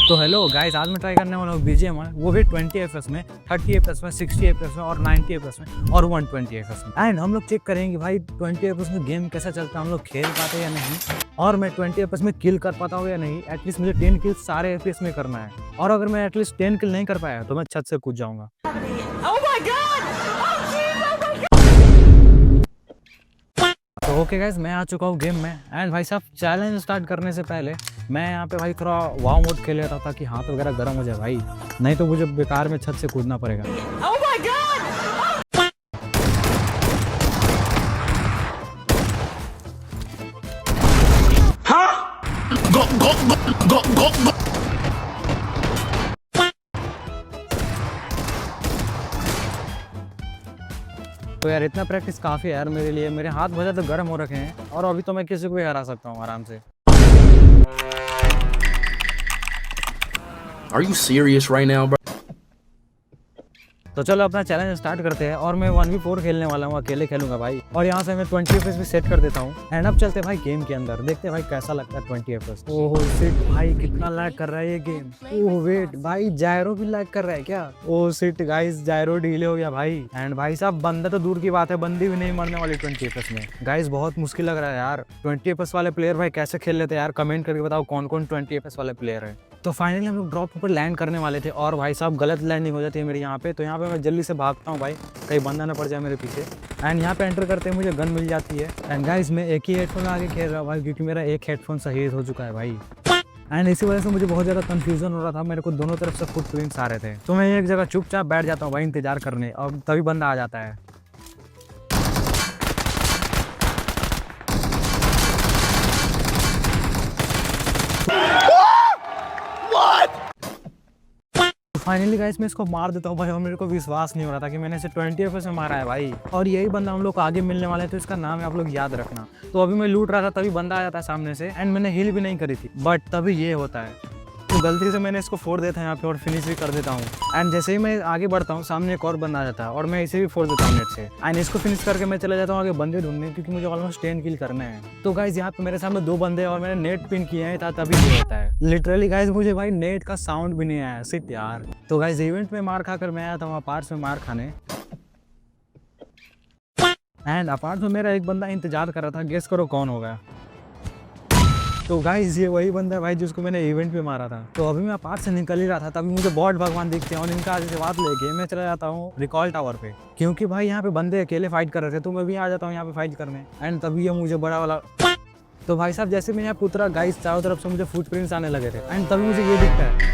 तो hello guys, आज मैं ट्राई करने वाला हूँ BGMI, वो भी 20 FPS में, 30 FPS में, 60 FPS में और 90 FPS में और 120 FPS में। एंड हम लोग चेक करेंगे भाई 20 FPS में गेम कैसा चलता है, हम लोग खेल पाते हैं या नहीं, और मैं 20 FPS में किल कर पाता हूँ या नहीं। एटलीस्ट मुझे 10 किल सारे FPS में करना है, और अगर मैं एटलीस्ट 10 किल नहीं कर पाया तो मैं छत से कूद जाऊंगा। तो ओके गाइस, मैं आ चुका हूँ गेम में। एंड भाई साहब, चैलेंज स्टार्ट करने से पहले मैं यहाँ पे भाई थोड़ा वाव मोड खेल लेता था कि हाथ वगैरह गर्म हो जाए भाई, नहीं तो मुझे बेकार में छत से कूदना पड़ेगा। oh my God! तो यार इतना प्रैक्टिस काफ़ी है यार मेरे लिए। मेरे हाथ बहुत ज़्यादा गर्म हो रखे हैं और अभी तो मैं किसी को भी हरा सकता हूँ आराम से। Are you serious right now, bro? तो चलो अपना चैलेंज स्टार्ट करते हैं, और मैं 1v4 खेलने वाला हूँ, अकेले खेलूंगा भाई। और यहाँ से मैं 20 FPS भी सेट कर देता हूँ। एंड अब चलते हैं भाई गेम के अंदर, देखते हैं भाई कैसा लगता है 20 FPS। ओह शिट भाई, कितना लैग कर रहा है ये गेम। ओह वेट भाई, जायरो भी लैग कर रहा है क्या? ओह शिट गाइस, जायरो डिले हो गया भाई। एंड भाई साहब, बंदा तो दूर की बात है, बंदी भी नहीं मरने वाली 20 FPS में। गाइस बहुत मुश्किल लग रहा है यार। 20 FPS वाले प्लेयर भाई कैसे खेल लेते हैं यार? कमेंट करके बताओ कौन कौन 20 FPS वाले प्लेयर है। तो फाइनली हम लोग ड्रॉप पर लैंड करने वाले थे, और भाई साहब गलत लैंडिंग हो जाती है मेरी यहाँ पे। तो यहाँ पे मैं जल्दी से भागता हूँ भाई, कहीं बंदा ना पड़ जाए मेरे पीछे। एंड यहाँ पे एंटर करते हैं मुझे गन मिल जाती है। एंड गाइस, मैं एक ही हेडफोन आगे खेल रहा हूँ भाई, क्योंकि मेरा एक हेडफोन शहीद हो चुका है भाई। एंड इसी वजह से मुझे बहुत ज़्यादा कंफ्यूजन हो रहा था, मेरे को दोनों तरफ से फुटप्रिंट्स आ रहे थे। तो मैं एक जगह चुपचाप बैठ जाता हूँ भाई इंतजार करने, और तभी बंदा आ जाता है। फाइनली गाइस, मैं इसको मार देता हूँ भाई, और मेरे को विश्वास नहीं हो रहा था कि मैंने इसे 20 FPS में मारा है भाई। और यही बंदा हम लोग को आगे मिलने वाला है, तो इसका नाम है, आप लोग याद रखना। तो अभी मैं लूट रहा था, तभी बंदा आ जाता है सामने से। एंड मैंने हील भी नहीं करी थी, बट तभी ये होता है। तो गलती से मैंने इसको फोड़ देता है यहाँ पे, और फिनिश भी कर देता हूँ। एंड जैसे ही मैं आगे बढ़ता हूँ, सामने एक और बंदा आ जाता है, और मैं इसे भी फोड़ देता हूँ नेट से। एंड इसको फिनिश करके मैं चला जाता हूँ आगे बंदे ढूंढने, क्योंकि मुझे ऑलमोस्ट 10 किल करना है। तो गाइज यहाँ पे मेरे सामने 2 बंदे, और मैंने नेट पिन किए हैं, तभी ये होता है। लिटरली गाइज, मुझे भाई नेट का साउंड भी नहीं आया, सिट यार। तो गाइज इवेंट में मार खाकर मैं आया था वहाँ पार्ट्स में मार खाने। एंड अपार्ट में मेरा एक बंदा इंतजार कर रहा था, गेस करो कौन होगा? तो गाइस ये वही बंदा है भाई जिसको मैंने इवेंट पे मारा था। तो अभी मैं पार्ट से निकल ही रहा था, तभी मुझे बॉट भगवान दिखते हैं, और इनका आशीर्वाद लेके मैं चला जाता हूँ रिकॉल टावर पे, क्योंकि भाई यहाँ पे बंदे अकेले फाइट कर रहे थे, तो मैं भी आ जाता हूँ यहाँ पे फाइट करने। एंड तभी ये मुझे बड़ा वाला, तो भाई साहब जैसे मैं यहाँ पे उतरा गाइस, चारों तरफ से मुझे फुटप्रिंट्स आने लगे थे। एंड तभी मुझे ये दिखता है,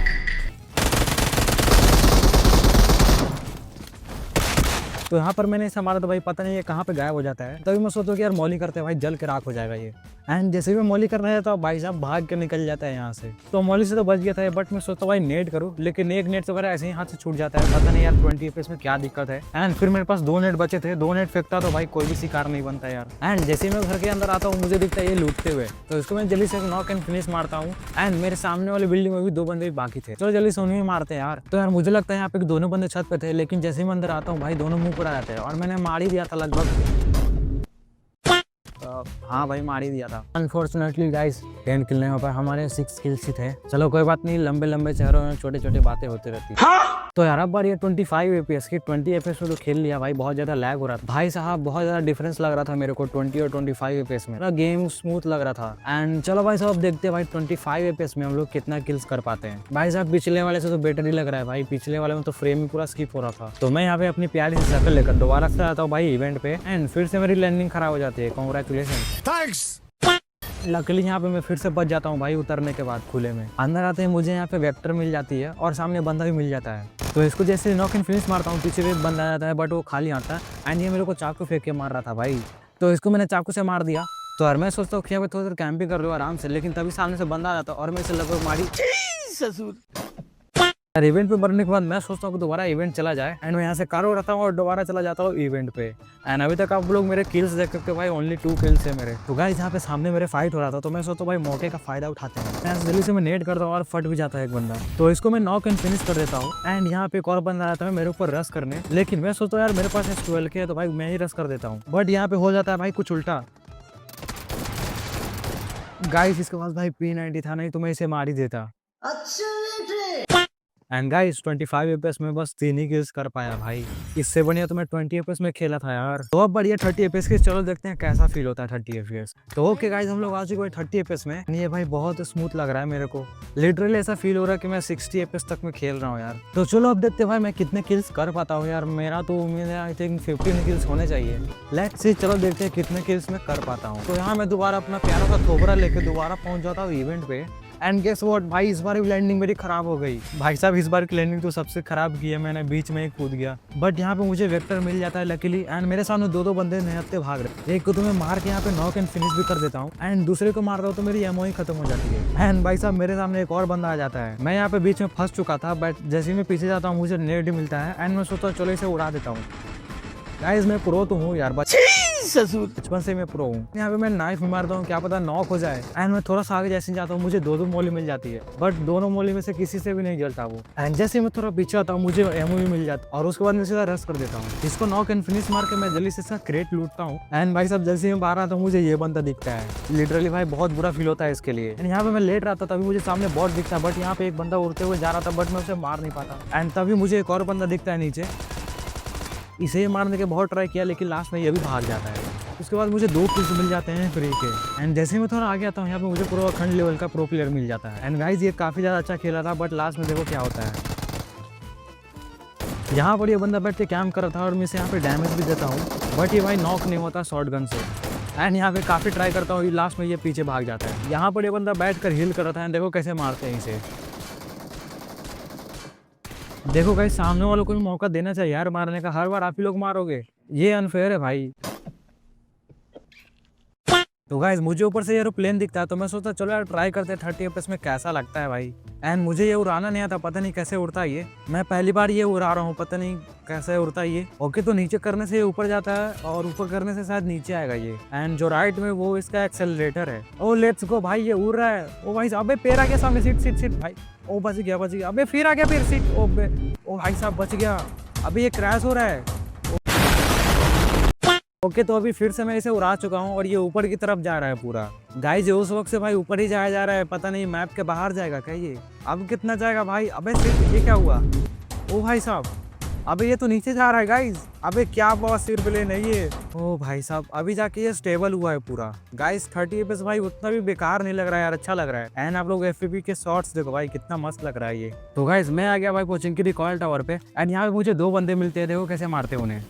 तो यहाँ पर मैंने इसे मारा, तो भाई पता नहीं ये कहाँ पे गायब हो जाता है। तभी मैं सोचता हूँ कि यार मौली करते हैं भाई, जल के राख हो जाएगा ये। एंड जैसे भी मौली करना है तो भाई साहब भाग के निकल जाता है यहाँ से। तो मौली से तो बच गया था, बट मैं सोचता हूँ भाई नेट करूँ, लेकिन एक नेट वगैरह ऐसे ही हाथ से छूट जाता है। पता नहीं यार 20 FPS में क्या दिक्कत है। एंड फिर मेरे पास 2 नेट बचे थे, 2 नेट फेंकता तो भाई कोई भी शिकार नहीं बनता यार। एंड जैसे ही मैं घर के अंदर आता हूँ, मुझे दिखता है ये लूटते हुए, तो इसको मैं जल्दी से नॉक एंड फिनिश मारता हूँ। एंड मेरे सामने वाली बिल्डिंग में भी 2 बंदे बाकी थे, चलो जल्दी से उन्हें मारते हैं यार। तो यार मुझे लगता है यहाँ पे दोनों बंदे छत पे थे, लेकिन जैसे ही मैं अंदर आता हूँ भाई दोनों मुंह पर आ जाते हैं, और मैंने मार ही दिया था लगभग। हाँ भाई मार ही दिया था। अनफॉर्चुनेटली गाइस 10 किल नहीं हो पाए, हमारे 6 किल्स ही थे। चलो कोई बात नहीं, लंबे लंबे चेहरों में छोटे छोटे बातें होती रहती है। तो यार अब बार ये 25 FPS की, 20 FPS में तो खेल लिया भाई, बहुत ज्यादा लैग हो रहा था भाई साहब, बहुत ज्यादा डिफरेंस लग रहा था मेरे को 20 और 25 FPS में। मेरा गेम स्मूथ लग रहा था। एंड चलो भाई साहब देखते हैं भाई 25 FPS में हम लोग कितना किल्स कर पाते हैं। भाई साहब पिछले वाले से तो बेटर ही लग रहा है भाई, पिछले वाले में तो फ्रेम ही पूरा स्किप हो रहा था। तो मैं यहाँ पे अपनी प्यारी सी शक्ल लेकर दोबारा से आता हूँ भाई इवेंट पे, एंड फिर से मेरी लैंडिंग खराब हो जाती है। कांग्रेचुलेशन। लकीली यहाँ पे मैं फिर से बच जाता हूँ भाई उतरने के बाद खुले में। अंदर आते हैं मुझे यहाँ पे वेक्टर मिल जाती है, और सामने बंदा भी मिल जाता है। तो इसको जैसे नॉक एंड फिनिश मारता हूँ, पीछे भी एक बंदा आ जाता है, बट वो खाली आता है। एंड ये मेरे को चाकू फेंक के मार रहा था भाई, तो इसको मैंने चाकू से मार दिया। तो यार मैं सोचता हूँ कि यहाँ पे थोड़ी देर कैंपिंग कर लो आराम से, लेकिन तभी सामने से बंदा आ जाता है, और मैं इसे लगभग मारी ससुर। यार इवेंट पे मरने के बाद मैं सोचता हूँ कि दोबारा इवेंट चला जाए। एंड मैं यहाँ से कार उड़ाता हूँ और दोबारा चला जाता हूँ इवेंट पे। एंड अभी तक आप लोग मेरे किल्स देख सकते हो भाई, ओनली 2 किल्स है मेरे। तो गाइस यहाँ पे सामने मेरे फाइट हो रहा था, तो मैं सोचता हूँ भाई मौके का फायदा उठाते हैं। जल्दी से मैं नेट करता हूँ और फट भी जाता है एक बंदा, तो इसको मैं नॉक एंड फिनिश कर देता हूँ। एंड यहाँ पे एक और बंदा आता है मेरे ऊपर रश करने, लेकिन मैं सोचता हूँ यार मेरे पास 12 है, तो भाई मैं ही रश कर देता हूँ। बट यहाँ पे हो जाता है भाई कुछ उल्टा। गाइस इसके पास भाई P90 था, नहीं तो मैं इसे मार ही देता। अच्छा एंड गाइस 25 एपीएस में बस 3 ही किल्स कर पाया भाई। इससे बढ़िया तो मैं 20 एपीएस में खेला था यार। तो अब बढ़िया 30 एपीएस की, चलो देखते हैं कैसा फील होता है 30 एपीएस। तो ओके गाइस, हम लोग आ चुके हैं 30 एपीएस में। ये भाई बहुत स्मूथ लग रहा है मेरे को, लिटरली ऐसा फील हो रहा है कि मैं 60 एपीएस तक में खेल रहा हूँ यार। तो चलो अब देखते हैं भाई मैं कितने किल्स कर पाता हूँ यार। मेरा तो उम्मीद है आई थिंक 15 किल्स होने चाहिए। लेट्स सी, चलो देखते हैं कितने किल्स मैं कर पाता हूँ। तो यहाँ मैं दोबारा अपना प्यारा सा थोबरा लेके दोबारा पहुंच जाता हूँ इवेंट पे। एंड गेस व्हाट भाई, इस बार भी लैंडिंग मेरी खराब हो गई भाई साहब। इस बार की लैंडिंग तो सबसे खराब की है मैंने, बीच में ही कूद गया। बट यहाँ पे मुझे वेक्टर मिल जाता है लकीली। एंड मेरे सामने दो बंदे निहत्ते भाग रहे। एक को तो मैं मार के यहाँ पे नॉक एंड फिनिश भी कर देता हूँ, एंड दूसरे को मारता हूँ तो मेरी एमओ ही खत्म हो जाती है। एंड भाई साहब मेरे सामने एक और बंदा आ जाता है। मैं यहाँ पे बीच में फंस चुका था, बट जैसे ही मैं पीछे जाता हूँ मुझे नेट ही मिलता है। एंड मैं सोचता हूँ चलो इसे उड़ा देता हूँ। गाइस मैं प्रो तो हूँ यार, बचपन से मैं प्रो हूँ। यहाँ पे मैं नाइफ मारता हूँ, क्या पता नॉक हो जाए। एंड मैं थोड़ा सा आगे जैसे जाता हूँ मुझे दो मोली मिल जाती है, बट दोनों मोली में से किसी से भी नहीं जलता वो। एंड जैसे मैं थोड़ा पीछे आता हूँ मुझे एमओ भी मिल जाता है, और उसके बाद मैं सीधा रश कर देता हूँ। इसको नॉक एंड फिनिश मार के मैं जल्दी से इसका क्रेट लूटता हूँ। एंड भाई साहब जैसे मैं बाहर आता हूँ मुझे ये बंदा दिखता है। लिटरली भाई बहुत बुरा फील होता है इसके लिए। यहाँ पे मैं लेट रहा था तभी मुझे सामने बॉट दिखता है, बट यहाँ पे एक बंदा उड़ते हुए जा रहा था, बट मैं उसे मार नहीं पाता। एंड तभी मुझे एक और बंदा दिखता है नीचे। इसे मारने के बहुत ट्राई किया, लेकिन लास्ट में ये भी भाग जाता है। उसके बाद मुझे 2 किल्स मिल जाते हैं फ्री के। एंड जैसे मैं थोड़ा आगे आता हूँ यहाँ पे मुझे प्रो अखंड लेवल का प्रो प्लेयर मिल जाता है। एंड गाइस ये काफ़ी ज़्यादा अच्छा खेला था, बट लास्ट में देखो क्या होता है। यहाँ पर ये बंदा बैठ के कैम्प कर रहा था और मैं इसे यहाँ पे डैमेज भी देता हूँ, बट ये भाई नॉक नहीं होता शॉर्ट गन से। एंड यहाँ पे काफ़ी ट्राई करता हूँ, लास्ट में ये पीछे भाग जाता है। यहाँ पर ये बंदा बैठ कर हील कर रहा था, एंड देखो कैसे मारते हैं इसे। देखो गाइस सामने वालों को भी मौका देना चाहिए यार मारने का, हर बार आप ही लोग मारोगे, ये अनफेयर है भाई। तो गाइस मुझे ऊपर से एरोप्लेन दिखता है, तो मैं सोचा चलो यार ट्राई करते हैं 30 एपीएस में कैसा लगता है भाई। एंड मुझे ये उड़ाना नहीं आता, पता नहीं कैसे उड़ता है ये। मैं पहली बार ये उड़ा रहा हूँ, पता नहीं कैसे उड़ता है ये। ओके तो नीचे करने से ये ऊपर जाता है, और ऊपर करने से शायद नीचे आएगा ये। एंड जो राइट में वो इसका एक्सेलरेटर है। ओ लेट्स गो भाई, ये उड़ रहा है। ओ भाई अबे पैर आ गया सामने, सीट भाई। ओ बच गया। अबे फिर आ गया फिर सीट। ओ भाई साहब बच गया। अभी ये क्रैश हो रहा है। ओके तो अभी फिर से मैं इसे उड़ा चुका हूँ और ये ऊपर की तरफ जा रहा है पूरा। गाइस ये उस वक्त से भाई ऊपर ही जाया जा रहा है, पता नहीं मैप के बाहर जाएगा क्या ये। अब कितना जाएगा भाई। अबे सिर्फ ये क्या हुआ। ओ भाई साहब अबे ये तो नीचे जा रहा है गाइस। अबे क्या बहुत सिर प्लेन है ये। ओ भाई साहब अभी जाके ये स्टेबल हुआ है पूरा। गाइस 30 एपीएस भाई उतना भी बेकार नहीं लग रहा है यार, अच्छा लग रहा है। एंड आप लोग एफपीवी के शॉट्स देखो भाई कितना मस्त लग रहा है ये। तो गाइस मैं आ गया भाई पोचिंकी रिकॉयल टावर पे। एंड यहाँ पे मुझे 2 बंदे मिलते हैं, देखो कैसे मारते हैं उन्हें।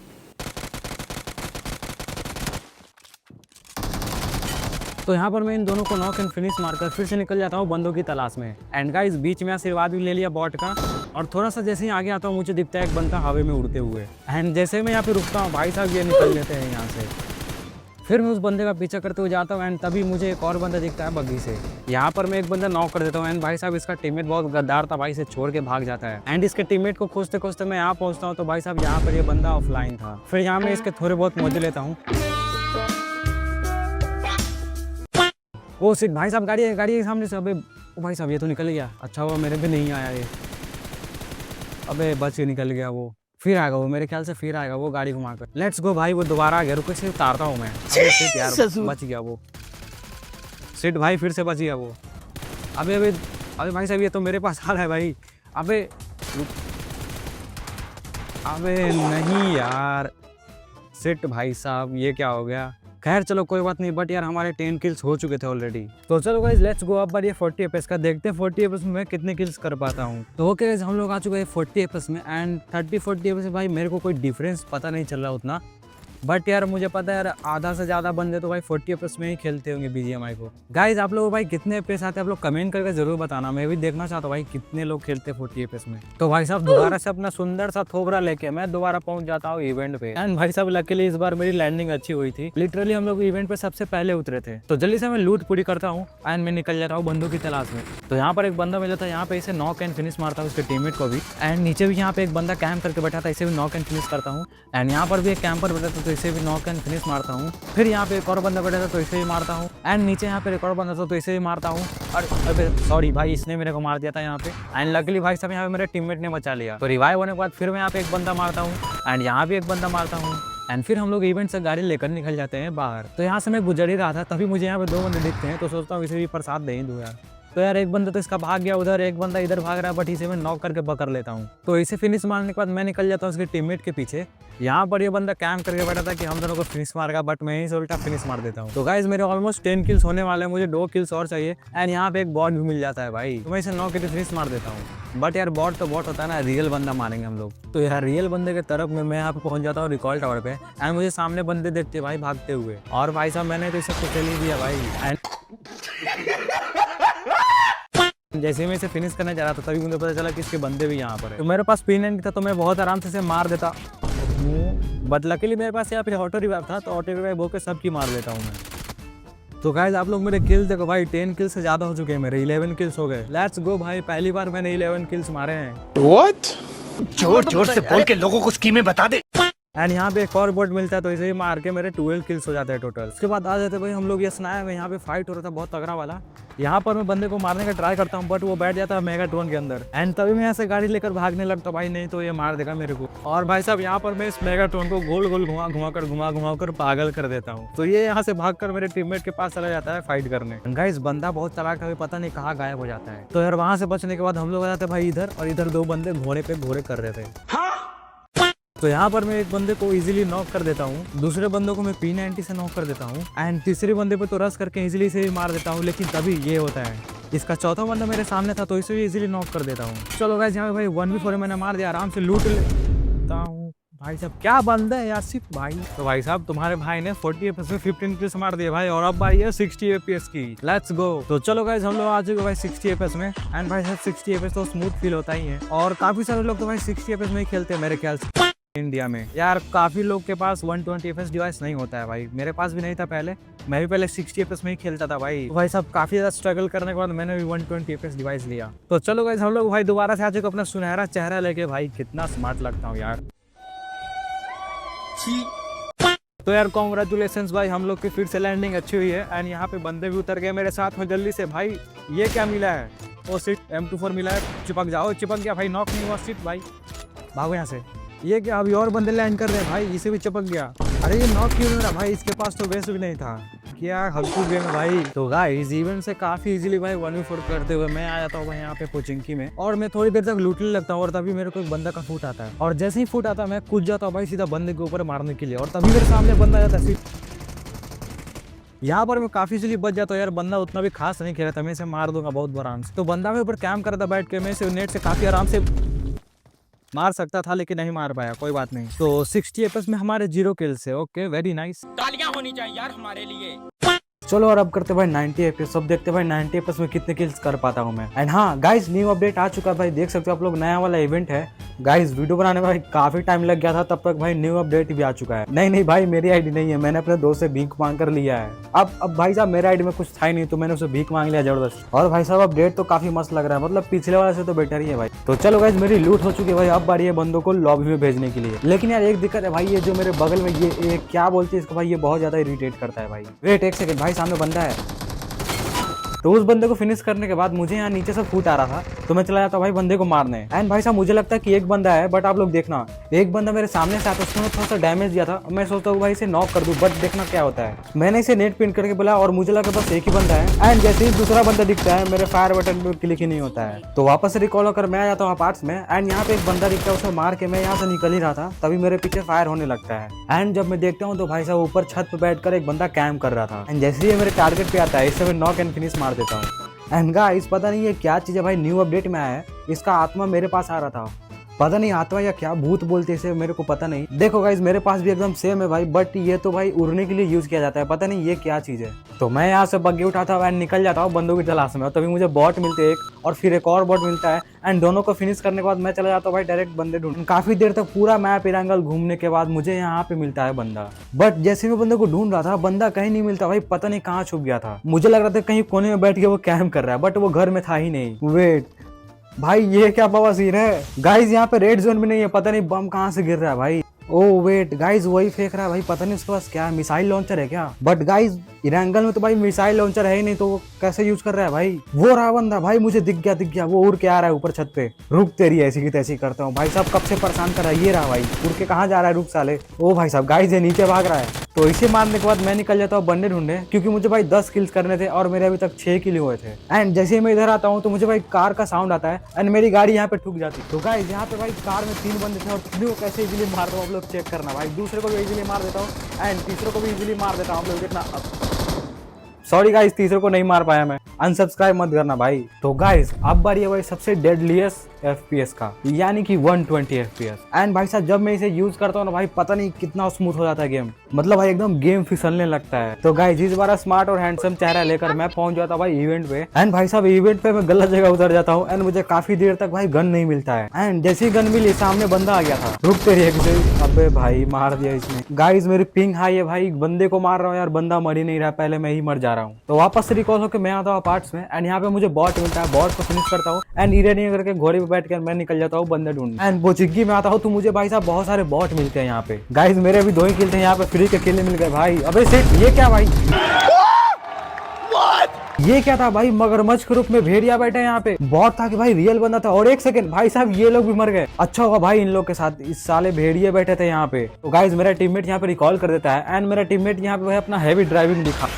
तो यहाँ पर मैं इन दोनों को नॉक एंड फिनिश मारकर फिर से निकल जाता हूँ बंदों की तलाश में। एंड गाइस बीच में आशीर्वाद भी ले लिया बॉट का, और थोड़ा सा जैसे ही आगे आता हूँ मुझे दिखता है एक बंदा हवा में उड़ते हुए। एंड जैसे मैं यहाँ पे रुकता हूँ भाई साहब ये निकल लेते हैं यहाँ से। फिर मैं उस बंदे का पीछा करते हुए जाता हूँ, एंड तभी मुझे एक और बंदा दिखता है बग्गी से। यहाँ पर मैं एक बंदा नॉक कर देता हूँ। एंड भाई साहब इसका टीममेट बहुत गद्दार था भाई, इसे छोड़ के भाग जाता है। एंड इसके टीममेट को खोजते खोजते मैं यहाँ पहुँचता हूँ, तो भाई साहब यहाँ पर ये बंदा ऑफलाइन था। फिर यहाँ मैं इसके थोड़े बहुत मौजे लेता हूँ। वो सिट भाई साहब गाड़ी के सामने से। अबे भाई साहब ये तो निकल गया, अच्छा हुआ मेरे पे नहीं आया ये। अबे बच के निकल गया वो। फिर आएगा वो, मेरे ख्याल से फिर आएगा वो गाड़ी घुमाकर। लेट्स गो भाई वो दोबारा आ गया, रुको से उतारता हूँ मैं। यार बच गया वो सिट भाई, फिर से बच गया वो। अबे भाई साहब ये तो मेरे पास आ रहा है भाई। अबे नहीं यार सिट भाई साहब ये क्या हो गया। खैर चलो कोई बात नहीं, बट यार हमारे 10 किल्स हो चुके थे ऑलरेडी। तो चलो गाइस लेट्स गो अब ये 40 एपीएस का देखते हैं 40 एपीएस में मैं कितने किल्स कर पाता हूँ। तो ओके गाइस हम लोग आ चुके हैं 40 एपीएस में। एंड 30-40 एपीएस भाई मेरे को कोई डिफरेंस पता नहीं चल रहा उतना, बट यार मुझे पता है यार आधा से ज़्यादा बंदे तो भाई 40 एपीएस में ही खेलते होंगे बीजीएमआई को। गाइस आप लोग भाई कितने एपीएस आते हैं आप लोग कमेंट करके जरूर बताना, मैं भी देखना चाहता हूँ भाई कितने लोग खेलते हैं 40 एपीएस में। तो भाई साहब दोबारा से अपना सुंदर सा थोबरा लेके मैं दोबारा पहुंच जाता हूँ इवेंट पे। एंड भाई साहब लकीली इस बार मेरी लैंडिंग अच्छी हुई थी, लिटरली हम लोग इवेंट पे सबसे पहले उतरे थे। तो जल्दी से मैं लूट पूरी करता हूँ एंड मैं निकल जाता हूँ बंदों की तलाश में। तो यहाँ पर एक बंदा मिला था, यहाँ पे इसे नॉक एंड फिनिश मारता हूँ उसके टीममेट को भी। एंड नीचे भी यहाँ पे एक बंदा कैंप करके बैठा था, इसे भी नॉक एंड फिनिश करता हूँ। एंड यहाँ पर भी एक कैंपर बैठा था, तो इसे भी नॉक एंड फिनिश मारता हूँ। फिर यहाँ पे एक और बंदा बैठा था, तो इसे भी मारता हूँ। एंड नीचे यहाँ पे एक और बंदा था, तो इसे भी मारता हूँ। और अबे सॉरी भाई इसने मेरे को मार दिया था यहाँ पे। एंड लकीली भाई साहब यहाँ पे मेरे टीममेट ने बचा लिया। तो रिवाइव होने के बाद फिर मैं यहाँ पे एक बंदा मारता हूँ, एंड यहाँ भी एक बंदा मारता हूँ। एंड फिर हम लोग इवेंट से गाड़ी लेकर निकल जाते हैं बाहर। तो यहाँ से मैं गुजर ही रहा था, तभी मुझे यहाँ पे 2 बंदे दिखते हैं, तो सोचता हूँ इसे भी प्रसाद दे ही दूँ यार। तो यार एक बंदा तो इसका भाग गया उधर, एक बंदा इधर भाग रहा है, बट इसे मैं नॉक करके पकड़ लेता हूँ। तो इसे फिनिश मारने के बाद मैं निकल जाता हूँ उसके टीममेट के पीछे। यहाँ पर ये बंदा कैंप करके बैठा था कि हम दोनों को फिनिश मारेगा, बट मैं ही से उल्टा फिनिश मार देता हूँ। तो गाइस मेरे ऑलमोस्ट 10 किल्स होने वाले हैं, मुझे 2 किल्स और चाहिए एंड यहाँ पे एक बॉट भी मिल जाता है भाई, तो मैं इसे नॉक करके फिनिश मार देता हूँ। बट यार बॉट तो बॉट होता है ना, रियल बंदा मारेंगे हम लोग। तो यार रियल बंदे के तरफ में मैं यहाँ पे पहुंच जाता हूँ रिकॉल टावर पे एंड मुझे सामने बंदे देखते भाई भागते हुए, और भाई साहब मैंने तो इसे कुछ चल ही दिया भाई। एंड जैसे मैं इसे फिनिश करने जा रहा था तभी मुझे पता चला कि इसके बंदे भी यहाँ पर है। तो मेरे पास P90 था तो मैं बहुत आराम से इसे मार देता, बट लकीली मेरे पास यहाँ पे ऑटो रिवाइव था, तो ऑटो रिवाइव होकर सबकी मार लेता हूँ मैं। तो गाइस आप लोग मेरे किल्स देखो भाई, 10 किल्स से ज्यादा हो चुके हैं मेरे, 11 किल्स हो गए। लेट्स गो भाई, पहली बार मैंने 11 किल्स मारे हैं। What? जोर जोर से बोल के लोगों को स्कीमें बता दे। एंड यहाँ पे एक और बोट मिलता है, तो इसे ही मार के मेरे 12 किल्स हो जाते हैं टोटल। उसके बाद आ जाते भाई हम लोग ये स्नाइपर में, यहाँ पे फाइट हो रहा था बहुत तगड़ा वाला। यहाँ पर मैं बंदे को मारने का ट्राई करता हूँ, बट वो बैठ जाता है मेगाट्रॉन के अंदर एंड तभी मैं यहाँ से गाड़ी लेकर भागने लगता भाई, नहीं तो ये मार देगा मेरे को। और भाई साहब यहाँ पर मैं इस मेगाट्रॉन को गोल गोल घुमा कर पागल कर देता हूँ। तो ये यहाँ से भागकर मेरे टीममेट के पास चला जाता है फाइट करने। गाइस बंदा बहुत चालाक है, पता नहीं कहाँ गायब हो जाता है। तो यार वहाँ से बचने के बाद हम लोग आ जाते भाई इधर, और इधर 2 बंदे घोड़े पे घोड़े कर रहे थे। तो यहाँ पर मैं एक बंदे को इजीली नॉक कर देता हूँ, दूसरे बंदों को मैं P90 से नॉक कर देता हूँ एंड तीसरे बंदे पे तो रश करके इजीली से मार देता हूँ। लेकिन तभी ये होता है, इसका चौथा बंदा मेरे सामने था तो इसे भी इजीली नॉक कर देता हूँ। चलो गाइस यहाँ पे भाई 1v4 मैंने मार दिया, आराम से लूट लेता हूँ। भाई साहब क्या बंदा है यासिफ भाई। तो भाई साहब तुम्हारे भाई ने 40 FPS में 15 किल्स मार दिए भाई, और अब भाई है 60 FPS की। Let's go. तो चलो गाइस हम लोग आ चुके भाई 60 FPS में एंड भाई साहब 60 FPS तो स्मूथ फील होता ही है, और काफी सारे लोग तो भाई 60 FPS में ही खेलते हैं मेरे ख्याल से इंडिया में। यार काफी लोग के पास 120 FPS डिवाइस नहीं होता है भाई, मेरे पास भी नहीं था पहले, मैं भी पहले 60 FPS में ही खेलता था भाई। तो भाई साहब काफी ज्यादा स्ट्रगल करने के बाद मैंने भी 120 FPS डिवाइस लिया। तो चलो गाइस हम लोग भाई दोबारा से आ चुके अपना सुनहरा चेहरा लेके। भाई कितना स्मार्ट लगता हूँ यार। तो यार कॉन्ग्रेचुलेशंस भाई, हम लोग की फिर से लैंडिंग अच्छी हुई है एंड यहाँ पे बंदे भी उतर गए मेरे साथ में जल्दी से। भाई ये क्या मिला है? ओ सिट M24 मिला है, चिपक जाओ। चिपक गया भाई, नॉक नहीं हुआ सिट भाई, भागो यहाँ से। ये क्या अभी और बंदे लैंड कर रहे हैं भाई, इसे भी चिपक गया। अरे ये नॉक क्यों नहीं रहा भाई, इसके पास तो वेस्ट भी नहीं था। क्या हल्कू गेम है भाई। तो गाइस इवेंट से काफी इजीली भाई 1v4 करते हुए मैं आ जाता हूँ भाई यहाँ पे कोचिंकी में, और मैं थोड़ी देर तक लूटने लगता हूँ, और तभी मेरे को एक बंदा का फुट आता है, और जैसे ही फुट आता है मैं कूद जाता हूँ भाई सीधा बंदे के ऊपर मारने के लिए, और तभी मेरे सामने बंदा आ जाता है। यहाँ पर मैं काफी इजीली बच जाता हूँ यार, बंदा उतना भी खास नहीं खेला था, मैं इसे मार दूंगा बहुत आराम से। तो बंदा मेरे ऊपर कैंप करता बैठ के, मैं इसे नेट से काफी आराम से मार सकता था लेकिन नहीं मार पाया, कोई बात नहीं। तो 60 FPS में हमारे 0 किल्स है। ओके वेरी नाइस, तालियां होनी चाहिए यार हमारे लिए। चलो और अब करते भाई 90 FPS। अब देखते भाई 90 FPS में कितने किल्स कर पाता हूँ मैं। एंड हाँ गाइस न्यू अपडेट आ चुका है भाई, देख सकते हो आप लोग, नया वाला इवेंट है गाइस। वीडियो बनाने में भाई काफी टाइम लग गया था, तब तक भाई न्यू अपडेट भी आ चुका है। नहीं भाई मेरी आईडी नहीं है, मैंने अपने दोस्त से भीख मांग कर लिया है। अब भाई साहब मेरे आईडी में कुछ था ही नहीं, तो मैंने उसे भीख मांग लिया जबरदस्त। और भाई साहब अपडेट तो काफी मस्त लग रहा है, मतलब पिछले वाले से तो बेटर ही है भाई। तो चलो गाइस मेरी लूट हो चुकी है भाई, अब बारी है बंदों को लॉबी में भेजने के लिए। लेकिन यार एक दिक्कत है भाई, ये जो मेरे बगल में ये क्या बोलते हैं इसको भाई, ये बहुत ज्यादा इरिटेट करता है भाई। वेट एक सेकंड भाई, सामने बंदा है। तो उस बंदे को फिनिश करने के बाद मुझे यहाँ नीचे से फूट आ रहा था, तो मैं चला जाता भाई बंदे को मारने। एंड भाई साहब मुझे लगता है कि एक बंदा है, बट आप लोग देखना एक बंदा मेरे सामने से आता, उसने थोड़ा सा डैमेज दिया था। मैं सोचता हूँ भाई इसे नॉक कर दूं, बट देखना क्या होता है। मैंने इसे नेट पिन करके बोला और मुझे लगा बस एक ही बंदा है, एंड जैसे ही दूसरा बंदा दिखता है मेरे फायर बटन पे क्लिक ही नहीं होता है। तो वापस से रिकॉल होकर मैं आ जाता हूँ पार्ट्स में, एंड यहाँ पे एक बंदा दिखता है, उसे मार के मैं यहाँ से निकल ही रहा था, तभी मेरे पीछे फायर होने लगता है। एंड जब मैं देखता हूँ तो भाई साहब ऊपर छत पे बैठकर एक बंदा कैंप कर रहा था, एंड जैसे ही मेरे टारगेट पे आता है इसे मैं नॉक एंड फिनिश मार देता हूँ। एंड गाइस पता नहीं ये क्या चीज़ है भाई, न्यू अपडेट में आया है, इसका आत्मा मेरे पास आ रहा था, पता नहीं आत्मा या क्या भूत बोलते इसे, मेरे को पता नहीं। देखो गाइस मेरे पास भी एकदम सेम है भाई, बट ये तो भाई उड़ने के लिए यूज किया जाता है, पता नहीं ये क्या चीज़ है। तो मैं यहाँ से बग्गी उठाता हूँ एंड निकल जाता हूँ बंदों की तलाश में, और तभी मुझे बॉट मिलते एक, और फिर एक और बॉट मिलता है, एंड दोनों को फिनिश करने के बाद मैं चला जाता हूँ भाई डायरेक्ट बंदे ढूंढ। काफी देर तक पूरा मैप इरांगल घूमने के बाद मुझे यहाँ पे मिलता है बंदा, बट जैसे मैं बंदे को ढूंढ रहा था बंदा कहीं नहीं मिलता भाई, पता नहीं कहाँ छुप गया था। मुझे लग रहा था कहीं कोने में बैठ के वो कैंप कर रहा है, बट वो घर में था ही नहीं। वेट भाई ये क्या बवासीर है गाइस, यहाँ पे रेड जोन भी नहीं है, पता नहीं बम कहाँ से गिर रहा है भाई। ओ वेट गाइस वही फेंक रहा है भाई, पता नहीं उसके पास क्या है, मिसाइल लॉन्चर है क्या। बट गाइस इरांगल में तो भाई मिसाइल लॉन्चर है ही नहीं, तो वो कैसे यूज कर रहा है भाई। वो रहा बंदा भाई, मुझे दिख गया, वो उड़ के आ रहा है ऊपर छत पे। रुक तेरी ऐसी की तैसी करता हूँ भाई साहब, कब से परेशान कर रहा है। ये रहा भाई, उड़ के कहाँ जा रहा है, रुक साले। ओ भाई साहब गाइस ये नीचे भाग रहा है। तो इसे मारने के बाद मैं निकल जाता हूँ बंदे ढूंढने, क्योंकि मुझे भाई 10 किल्स करने थे और मेरे अभी तक 6 किल हुए थे। एंड जैसे ही मैं इधर आता हूँ तो मुझे भाई कार का साउंड आता है एंड मेरी गाड़ी यहाँ पे ठुक जाती है। तो गाइस यहाँ पे भाई कार में 3 बंदे थे और तीनों को कैसे इजीली मारता हूँ आप लोग चेक करना भाई। दूसरे को भी इजीली मार देता हूँ एंड तीसरे को भी इजीली मार देता हूँ। आप लोग देखना। सॉरी गाइस, तीसरे को नहीं मार पाया मैं, अनसब्सक्राइब मत करना भाई। तो गाइस अब बारी है भाई सबसे डेडलीस्ट FPS का, यानी कि 120 FPS। एंड भाई साहब जब मैं इसे यूज करता हूँ ना भाई, पता नहीं कितना स्मूथ हो जाता है गेम, मतलब भाई एकदम गेम फिसलने लगता है। तो गाइस इस बार स्मार्ट और हैंडसम चेहरा लेकर मैं पहुंच जाता भाई इवेंट पे। एंड भाई साहब इवेंट पे मैं गलत जगह उतर जाता हूँ एंड मुझे काफी देर तक भाई गन नहीं मिलता है। एंड जैसे ही गन मिली सामने बंदा आ गया था। रुक तेरी अबे भाई मार दिया इसने। गाइस मेरी पिंग हाई है भाई, बंदे को मार रहा हूँ यार, बंदा मर ही नहीं रहा, पहले मैं ही मर जा रहा हूँ। तो वापस से रिकॉल होकर मैं आता हूँ पार्ट्स में एंड यहाँ पे मुझे बॉट मिलता है, बॉट को फिनिश करता हूँ एंड ईरेनिया करके घोड़े पे बैठ कर मैं निकल जाता हूँ बंदे ढूंढने। एंड बोचिग्गी में आता हूँ तो मुझे भाई साहब बहुत सारे बॉट मिलते हैं यहाँ पे। गाइस मेरे अभी 2 ही किल थे यहाँ पे, फ्री के किल मिल गए भाई। अबे सेठ ये क्या भाई, ये क्या था भाई, मगरमच्छ के रूप में भेड़िया बैठे हैं यहाँ पे। बॉट था कि भाई रियल बंदा था। और एक सेकंड भाई साहब ये लोग भी मर गए। अच्छा होगा भाई इन लोग के साथ इस साले भेड़िए बैठे थे यहाँ पे। तो गाइस मेरा टीममेट यहाँ पे रिकॉल कर देता है एंड मेरा टीममेट यहाँ पे भाई अपना हैवी ड्राइविंग दिखा।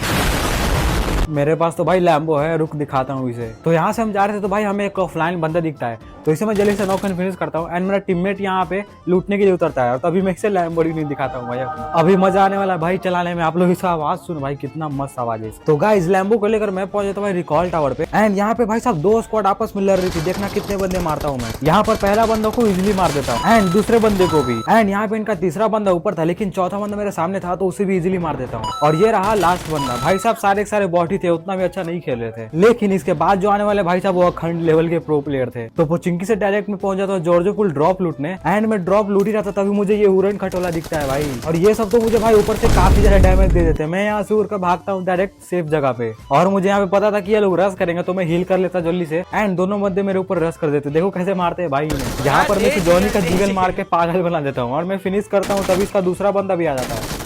मेरे पास तो भाई लैम्बो है, रुक दिखाता हूँ इसे। तो यहाँ से हम जा रहे थे तो भाई हमें एक ऑफलाइन बंदा दिखता है, तो इसे मैं जल्दी से नॉक फिनिश करता हूँ एंड मेरा टीममेट यहाँ पे लूटने के लिए उतरता है। और तभी मैं इसे लैम्बोर्गिनी दिखाता हूँ भाई अपना। अभी मजा आने वाला है भाई चलाने में। आप लोग इसका आवाज सुन भाई, कितना मस्त आवाज है। तो गाइस लैम्बो को लेकर मैं पहुंच जाता हूँ भाई रिकॉल टावर पे एंड यहाँ पे भाई साहब 2 स्क्वाड आपस में लड़ रही थी। देखना कितने बंदे मारता हूँ मैं। यहाँ पर पहला बंदा को इजिली मार देता हूँ एंड दूसरे बंदे को भी। एंड यहाँ पे इनका तीसरा बंदा ऊपर था, लेकिन चौथा बंदा मेरे सामने था तो उसे भी इजिली मार देता हूँ। और ये रहा लास्ट बंदा। भाई साहब सारे के सारे बॉट ही थे, उतना भी अच्छा नहीं खेल रहे थे, लेकिन इसके बाद जो आने वाले भाई साहब वो अखंड लेवल के प्रो प्लेयर थे। तो पोचिंकी से डायरेक्ट में पहुंच जाता हूँ जॉर्जो पुल ड्रॉप लूटने एंड मैं ड्रॉप लूट ही रहा था तभी मुझे ये हुरन खटोला दिखता है भाई। और ये सब तो मुझे भाई ऊपर से काफी ज्यादा डैमेज दे देते हैं। मैं यहाँ से उड़ कर भागता हूँ डायरेक्ट सेफ जगह पे। और मुझे यहाँ पे पता था कि ये लोग रश करेंगे तो मैं हील कर लेता जल्दी से एंड दोनों बंदे मेरे ऊपर रश कर देते। देखो कैसे मारते हैं भाई इन्हें। यहाँ पर मैं जॉनी का जिगल मार के पागल बना देता हूँ और मैं फिनिश करता हूँ, तभी इसका दूसरा बंदा भी आ जाता है।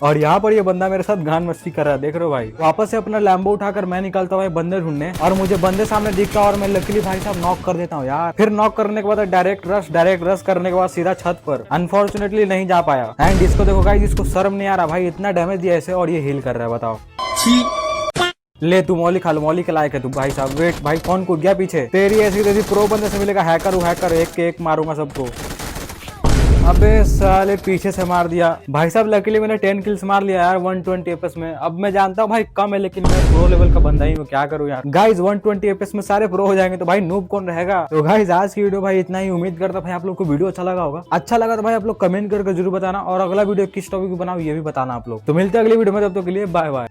और यहाँ पर ये बंदा मेरे साथ गान मस्ती कर रहा है, देख रहे हो भाई। वापस से अपना लैम्बो उठाकर मैं निकलता हूँ बंदे ढूंढने और मुझे बंदे सामने दिखता और मैं लकीली भाई साहब नॉक कर देता हूँ यार। फिर नॉक करने के बाद डायरेक्ट रश करने के बाद सीधा छत पर। अनफॉर्चुनेटली नहीं जा पाया एंड इसको देखो गाइस, इसको शर्म नहीं आ रहा भाई, इतना डैमेज दिया इसे और ये हील कर रहा है। बताओ ले तू मौली खा लो, मौली के लायक है तू भाई साहब। वेट भाई कौन कूद गया पीछे, तेरी ऐसी तैसी प्रो बंदे से मिलेगा। हैकर हूँ हैकर, एक के एक मारूंगा सबको। अबे साले पीछे से मार दिया भाई साहब। लकीली मैंने 10 किल्स मार लिया यार 120 FPS में। अब मैं जानता हूँ भाई कम है, लेकिन मैं प्रो लेवल का बंदा ही हूँ, क्या करूँ यार। गाइस 120 FPS में सारे प्रो हो जाएंगे तो भाई नूब कौन रहेगा। तो गाइस आज की वीडियो भाई इतना ही। उम्मीद करता भाई आप लोग को वीडियो अच्छा लगा होगा। अच्छा लगा तो भाई आप लोग कमेंट करके जरूर बताना और अगला वीडियो किस टॉपिक पे बनाओ ये भी बताना आप लोग। तो मिलते हैं अगली वीडियो में, तब तक के लिए बाय बाय।